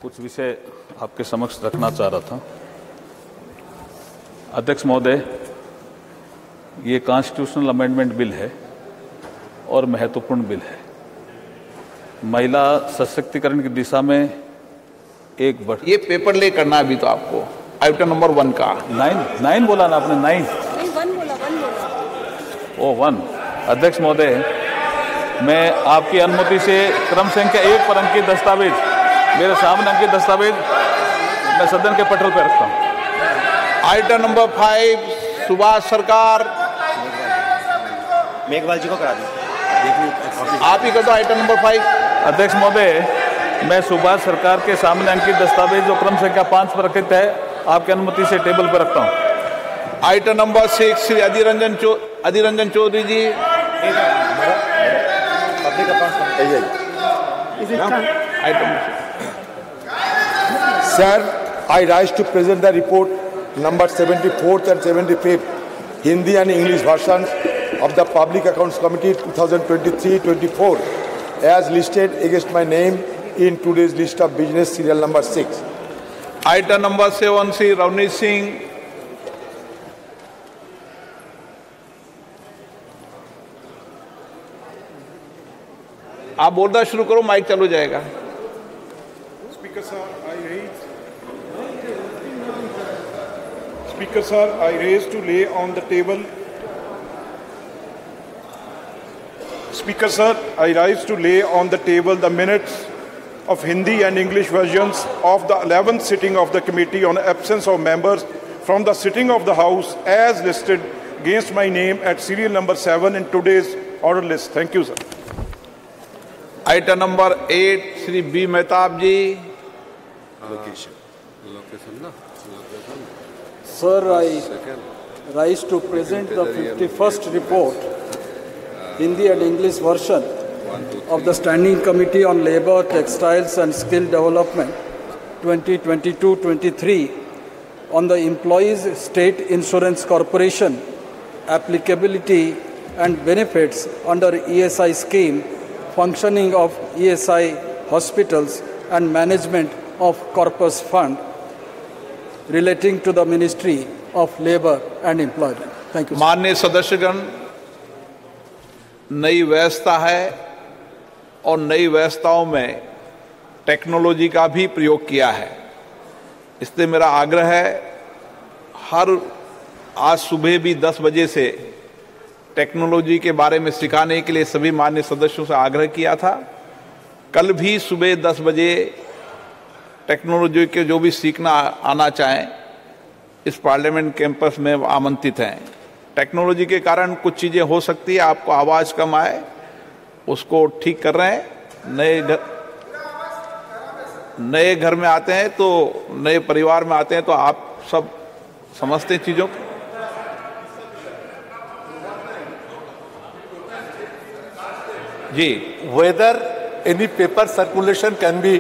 कुछ विषय आपके समक्ष रखना चाह रहा था। अध्यक्ष महोदय, ये कॉन्स्टिट्यूशनल अमेंडमेंट बिल है और महत्वपूर्ण बिल है। महिला सशक्तिकरण की दिशा में एक ये पेपर ले करना है अभी तो आपको आइटम नंबर 1 का। 9 बोला ना आपने? 9 नहीं, 1 बोला। ओ 1। अध्यक्ष महोदय, मैं आपकी अनुमति से क्रम संख्या 1 पर अंकित दस्तावेज, मेरे सामने अंकित दस्तावेज मैं सदन के पटल पर रखता हूँ। आइटम नंबर 5 सुभाष सरकार, मेघवाल जी को करा दें। आप ही कर दो आइटम नंबर 5। अध्यक्ष महोदय, मैं सुभाष सरकार के सामने अंकित दस्तावेज जो क्रम संख्या 5 पर अंकित है, आपकी अनुमति से टेबल पर रखता हूँ। Item number 6 Shri Adhir Ranjan Chowdhury ji. Sir, I rise to present the report number 74th and 75th, Hindi and English versions of the Public Accounts Committee 2023-24 as listed against my name in today's list of business serial number 6. Item number 7 Shri Ravneet Singh. आप बोलना शुरू करो, mic चालू हो जाएगा। Speaker sir, I raise to lay on the table. Speaker sir, I rise to lay on the table the minutes of Hindi and English versions of the 11th sitting of the committee on absence of members from the sitting of the House as listed against my name at serial number 7 in today's order list. Thank you, sir. Item number 8 Shri B Mahtab ji. Sir, I rise to present the 51st report, Hindi and English version of the Standing Committee on Labour, Textiles and Skill Development 2022-23 on the Employees State Insurance Corporation, applicability and benefits under ESI scheme, functioning of ESI hospitals and management of corpus fund relating to the Ministry of Labour and Employment. Thank you, sir. माननीय सदस्यगण, नई व्यवस्था है और नई व्यवस्थाओं में technology का भी प्रयोग किया है। इसलिए मेरा आग्रह है, आज सुबह भी 10 बजे से टेक्नोलॉजी के बारे में सिखाने के लिए सभी माननीय सदस्यों से आग्रह किया था। कल भी सुबह 10 बजे टेक्नोलॉजी के जो भी सीखना आना चाहें, इस पार्लियामेंट कैंपस में आमंत्रित हैं। टेक्नोलॉजी के कारण कुछ चीज़ें हो सकती है, आपको आवाज़ कम आए, उसको ठीक कर रहे हैं। नए घर में आते हैं तो, नए परिवार में आते हैं तो आप सब समझते हैं चीज़ों को। जी, whether any paper circulation can be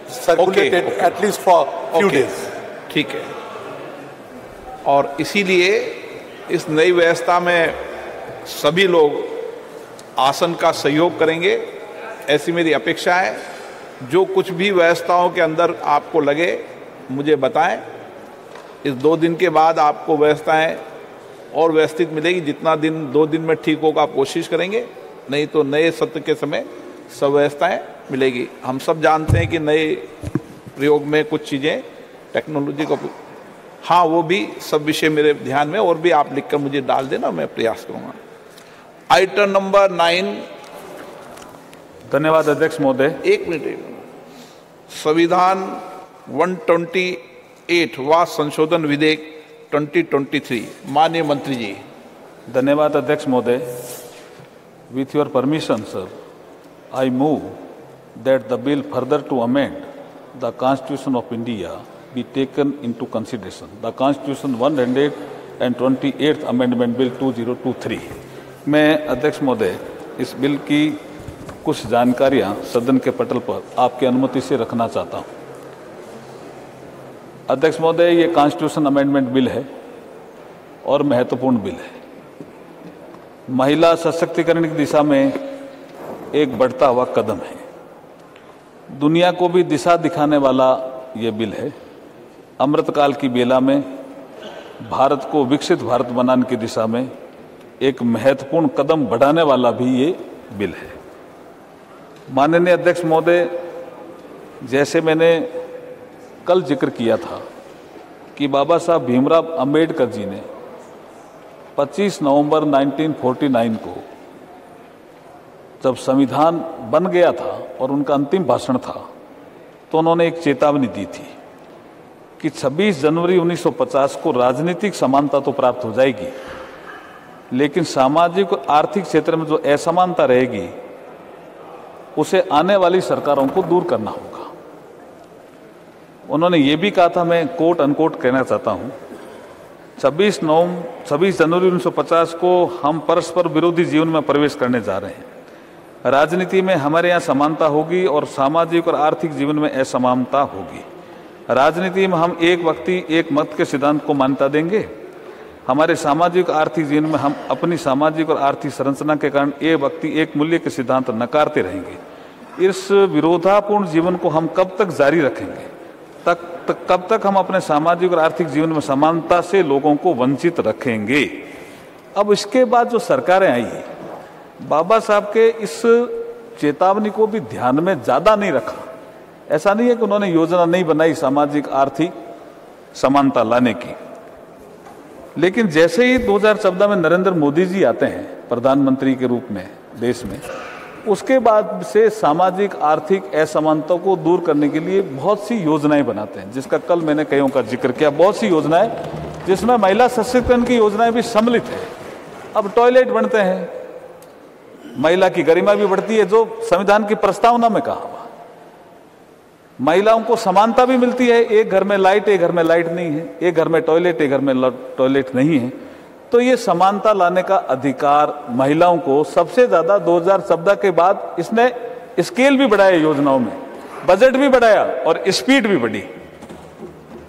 circulated at least for few days. ठीक है। और इसीलिए इस नई व्यवस्था में सभी लोग आसन का सहयोग करेंगे, ऐसी मेरी अपेक्षा है। जो कुछ भी व्यवस्थाओं के अंदर आपको लगे मुझे बताएं। इस 2 दिन के बाद आपको व्यवस्थाएं और व्यवस्थित मिलेगी। जितना दिन 2 दिन में ठीक होगा आप कोशिश करेंगे, नहीं तो नए सत्र के समय सब व्यवस्थाएं मिलेगी। हम सब जानते हैं कि नए प्रयोग में कुछ चीज़ें टेक्नोलॉजी को, हाँ, वो भी सब विषय मेरे ध्यान में, और भी आप लिखकर मुझे डाल देना, मैं प्रयास करूँगा। Item number 9। धन्यवाद अध्यक्ष महोदय। एक मिनट। संविधान 128 व संशोधन विधेयक 2023, माननीय मंत्री जी। धन्यवाद अध्यक्ष महोदय। With your permission, sir, I move that the bill further to amend the Constitution of India be taken into consideration. The Constitution 128th Amendment Bill 2023। मैं अध्यक्ष महोदय इस बिल की कुछ जानकारियां सदन के पटल पर आपकी अनुमति से रखना चाहता हूं। अध्यक्ष महोदय, ये कॉन्स्टिट्यूशन अमेंडमेंट बिल है और महत्वपूर्ण बिल है। महिला सशक्तिकरण की दिशा में एक बढ़ता हुआ कदम है। दुनिया को भी दिशा दिखाने वाला ये बिल है। अमृतकाल की बेला में भारत को विकसित भारत बनाने की दिशा में एक महत्वपूर्ण कदम बढ़ाने वाला भी ये बिल है। माननीय अध्यक्ष महोदय, जैसे मैंने कल जिक्र किया था कि बाबा साहब भीमराव अंबेडकर जी ने 25 नवंबर 1949 को जब संविधान बन गया था और उनका अंतिम भाषण था, तो उन्होंने एक चेतावनी दी थी कि 26 जनवरी 1950 को राजनीतिक समानता तो प्राप्त हो जाएगी, लेकिन सामाजिक और आर्थिक क्षेत्र में जो असमानता रहेगी उसे आने वाली सरकारों को दूर करना होगा। उन्होंने ये भी कहा था, मैं कोट अनकोट कहना चाहता हूँ, 26 जनवरी 1950 को हम परस्पर विरोधी जीवन में प्रवेश करने जा रहे हैं। राजनीति में हमारे यहाँ समानता होगी और सामाजिक और आर्थिक जीवन में असमानता होगी। राजनीति में हम एक व्यक्ति एक मत के सिद्धांत को मान्यता देंगे। हमारे सामाजिक और आर्थिक जीवन में हम अपनी सामाजिक और आर्थिक संरचना के कारण एक व्यक्ति एक मूल्य के सिद्धांत नकारते रहेंगे। इस विरोधापूर्ण जीवन को हम कब तक जारी रखेंगे? कब तक हम अपने सामाजिक और आर्थिक जीवन में समानता से लोगों को वंचित रखेंगे? अब इसके बाद जो सरकारें आई, बाबा साहब के इस चेतावनी को भी ध्यान में ज्यादा नहीं रखा। ऐसा नहीं है कि उन्होंने योजना नहीं बनाई सामाजिक आर्थिक समानता लाने की, लेकिन जैसे ही 2014 में नरेंद्र मोदी जी आते हैं प्रधानमंत्री के रूप में देश में, उसके बाद से सामाजिक आर्थिक असमानता को दूर करने के लिए बहुत सी योजनाएं बनाते हैं, जिसका कल मैंने कईयों का जिक्र किया। बहुत सी योजनाएं जिसमें महिला सशक्तिकरण की योजनाएं भी सम्मिलित है। अब टॉयलेट बनते हैं, महिला की गरिमा भी बढ़ती है, जो संविधान की प्रस्तावना में कहा हुआ। महिलाओं को समानता भी मिलती है, एक घर में लाइट, एक घर में लाइट नहीं है, एक घर में टॉयलेट, एक घर में टॉयलेट नहीं है। तो ये समानता लाने का अधिकार महिलाओं को सबसे ज्यादा 2014 के बाद इसने स्केल भी बढ़ाया, योजनाओं में बजट भी बढ़ाया और स्पीड भी बढ़ी।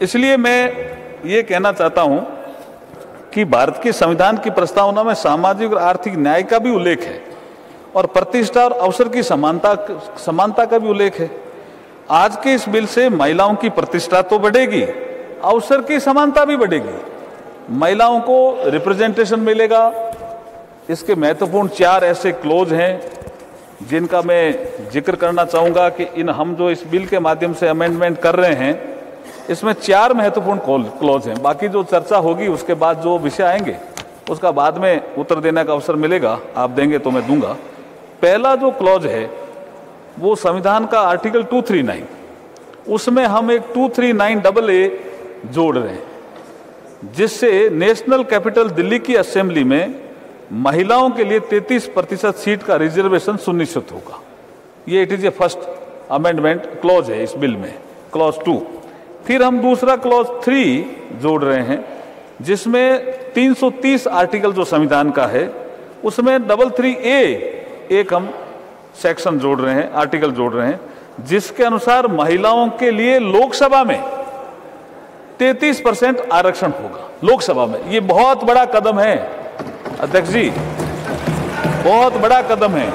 इसलिए मैं ये कहना चाहता हूं कि भारत के संविधान की प्रस्तावना में सामाजिक और आर्थिक न्याय का भी उल्लेख है और प्रतिष्ठा और अवसर की समानता का भी उल्लेख है। आज के इस बिल से महिलाओं की प्रतिष्ठा तो बढ़ेगी, अवसर की समानता भी बढ़ेगी, महिलाओं को रिप्रेजेंटेशन मिलेगा। इसके महत्वपूर्ण 4 ऐसे क्लोज हैं जिनका मैं जिक्र करना चाहूंगा कि हम जो इस बिल के माध्यम से अमेंडमेंट कर रहे हैं, इसमें 4 महत्वपूर्ण क्लोज हैं। बाकी जो चर्चा होगी उसके बाद जो विषय आएंगे उसका बाद में उत्तर देने का अवसर मिलेगा, आप देंगे तो मैं दूंगा। पहला जो क्लॉज है वो संविधान का आर्टिकल 239, उसमें हम एक 239AA जोड़ रहे हैं, जिससे नेशनल कैपिटल दिल्ली की असेंबली में महिलाओं के लिए 33% सीट का रिजर्वेशन सुनिश्चित होगा। ये it is a first amendment clause है इस बिल में, क्लॉज 2। फिर हम दूसरा क्लॉज 3 जोड़ रहे हैं, जिसमें 330 आर्टिकल जो संविधान का है उसमें 33A एक हम सेक्शन जोड़ रहे हैं, आर्टिकल जोड़ रहे हैं, जिसके अनुसार महिलाओं के लिए लोकसभा में 33% आरक्षण होगा। लोकसभा में ये बहुत बड़ा कदम है अध्यक्ष जी, बहुत बड़ा कदम है।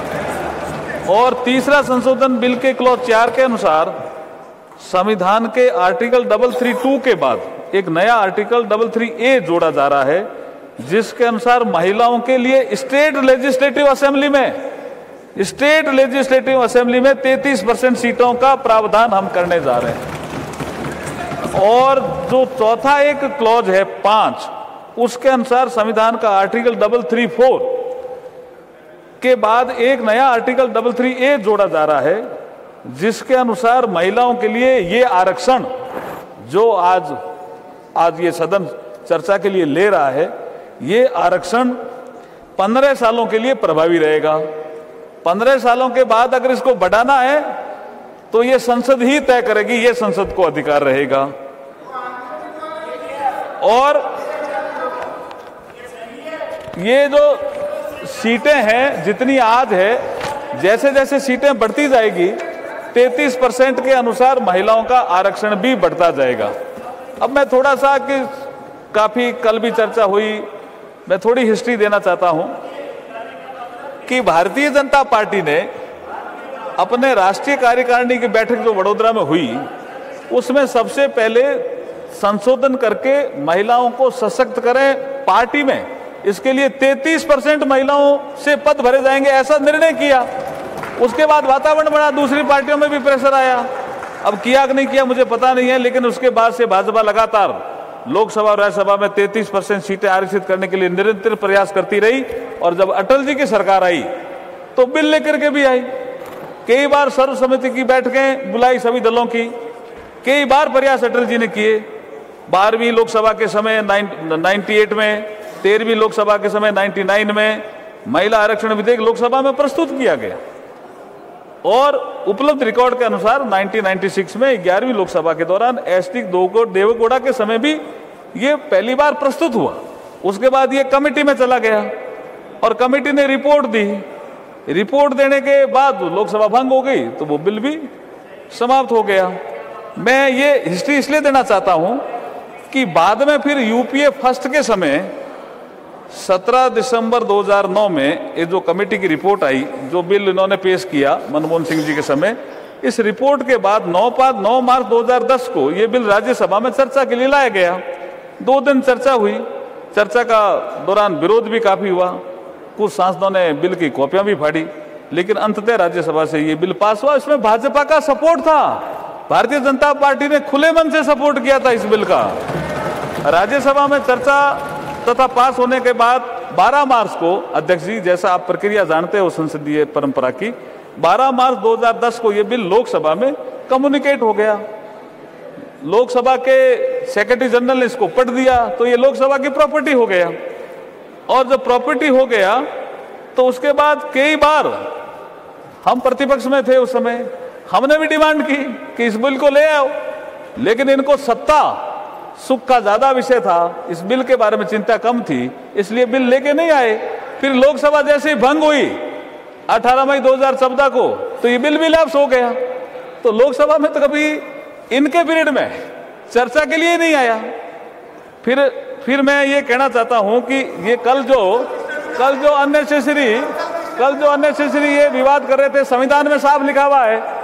और तीसरा संशोधन बिल के क्लॉज 4 के अनुसार संविधान के आर्टिकल 332 के बाद एक नया आर्टिकल 33A जोड़ा जा रहा है, जिसके अनुसार महिलाओं के लिए स्टेट लेजिस्लेटिव असेंबली में 33% सीटों का प्रावधान हम करने जा रहे हैं। और जो चौथा एक क्लॉज है 5, उसके अनुसार संविधान का आर्टिकल 334 के बाद एक नया आर्टिकल 33A जोड़ा जा रहा है, जिसके अनुसार महिलाओं के लिए ये आरक्षण जो आज ये सदन चर्चा के लिए ले रहा है, ये आरक्षण 15 सालों के लिए प्रभावी रहेगा। 15 सालों के बाद अगर इसको बढ़ाना है तो ये संसद ही तय करेगी, ये संसद को अधिकार रहेगा। और ये जो सीटें हैं जितनी आज है, जैसे जैसे सीटें बढ़ती जाएगी 33% के अनुसार महिलाओं का आरक्षण भी बढ़ता जाएगा। अब मैं थोड़ा सा कि काफी कल भी चर्चा हुई, मैं थोड़ी हिस्ट्री देना चाहता हूं कि भारतीय जनता पार्टी ने अपने राष्ट्रीय कार्यकारिणी की बैठक जो वडोदरा में हुई, उसमें सबसे पहले संशोधन करके महिलाओं को सशक्त करें पार्टी में, इसके लिए 33% महिलाओं से पद भरे जाएंगे, ऐसा निर्णय किया। उसके बाद वातावरण बना, दूसरी पार्टियों में भी प्रेशर आया। अब किया कि नहीं किया मुझे पता नहीं है, लेकिन उसके बाद से भाजपा लगातार लोकसभा और राज्यसभा में 33% सीटें आरक्षित करने के लिए निरंतर प्रयास करती रही। और जब अटल जी की सरकार आई तो बिल लेकर के भी आई। कई बार सर्वसम्मति की बैठकें बुलाई सभी दलों की, कई बार प्रयास अटल जी ने किए। 12वीं लोकसभा के समय 98 में, 13वीं लोकसभा के समय 99 में महिला आरक्षण विधेयक लोकसभा में प्रस्तुत किया गया। और उपलब्ध रिकॉर्ड के अनुसार 1996 में 11वीं लोकसभा के दौरान एसटी देवेगौड़ा के समय भी ये पहली बार प्रस्तुत हुआ। उसके बाद ये कमेटी में चला गया और कमेटी ने रिपोर्ट दी। रिपोर्ट देने के बाद लोकसभा भंग हो गई तो वो बिल भी समाप्त हो गया। मैं ये हिस्ट्री इसलिए देना चाहता हूं कि बाद में फिर यूपीए फर्स्ट के समय 17 दिसंबर 2009 में ये जो कमेटी की रिपोर्ट आई, जो बिल इन्होंने पेश किया मनमोहन सिंह जी के समय, इस रिपोर्ट के बाद 9 मार्च 2010 को ये बिल राज्यसभा में चर्चा के लिए लाया गया। 2 दिन चर्चा हुई। चर्चा का दौरान विरोध भी काफी हुआ, कुछ सांसदों ने बिल की कॉपियां भी फाड़ी, लेकिन अंततः राज्यसभा से ये बिल पास हुआ। इसमें भाजपा का सपोर्ट था, भारतीय जनता पार्टी ने खुले मन से सपोर्ट किया था इस बिल का। राज्यसभा में चर्चा तथा पास होने के बाद 12 मार्च को, अध्यक्ष जी जैसा आप प्रक्रिया जानते हो संसदीय परंपरा की, 12 मार्च 2010 को यह बिल लोकसभा में कम्युनिकेट हो गया। लोकसभा के सेक्रेटरी जनरल ने इसको पढ़ दिया तो ये लोकसभा की प्रॉपर्टी हो गया। और जब प्रॉपर्टी हो गया तो उसके बाद कई बार हम प्रतिपक्ष में थे उस समय, हमने भी डिमांड की कि इस बिल को ले आओ, लेकिन इनको सत्ता सुख का ज्यादा विषय था, इस बिल के बारे में चिंता कम थी, इसलिए बिल लेके नहीं आए। फिर लोकसभा जैसे ही भंग हुई 18 मई 2014 को तो ये बिल भी लैप्स हो गया। तो लोकसभा में तो कभी इनके पीरियड में चर्चा के लिए नहीं आया। फिर मैं ये कहना चाहता हूं कि ये कल जो अननेसेसरी ये विवाद कर रहे थे, संविधान में साफ लिखा हुआ है,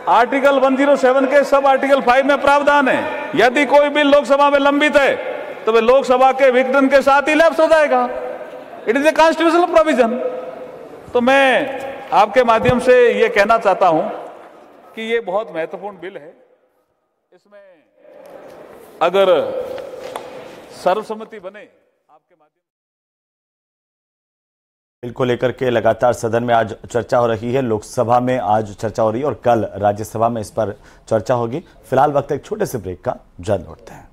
आर्टिकल 107 के सब आर्टिकल 5 में प्रावधान है, यदि कोई बिल लोकसभा में लंबित है तो वह लोकसभा के विघटन के साथ ही लैप्स हो जाएगा। It is a constitutional provision. तो मैं आपके माध्यम से ये कहना चाहता हूं कि ये बहुत महत्वपूर्ण बिल है। इसमें अगर सर्वसम्मति बने आपके माध्यम बिल को लेकर के लगातार सदन में आज चर्चा हो रही है, लोकसभा में आज चर्चा हो रही है और कल राज्यसभा में इस पर चर्चा होगी। फिलहाल वक्त एक छोटे से ब्रेक का, जल्द लौटते हैं।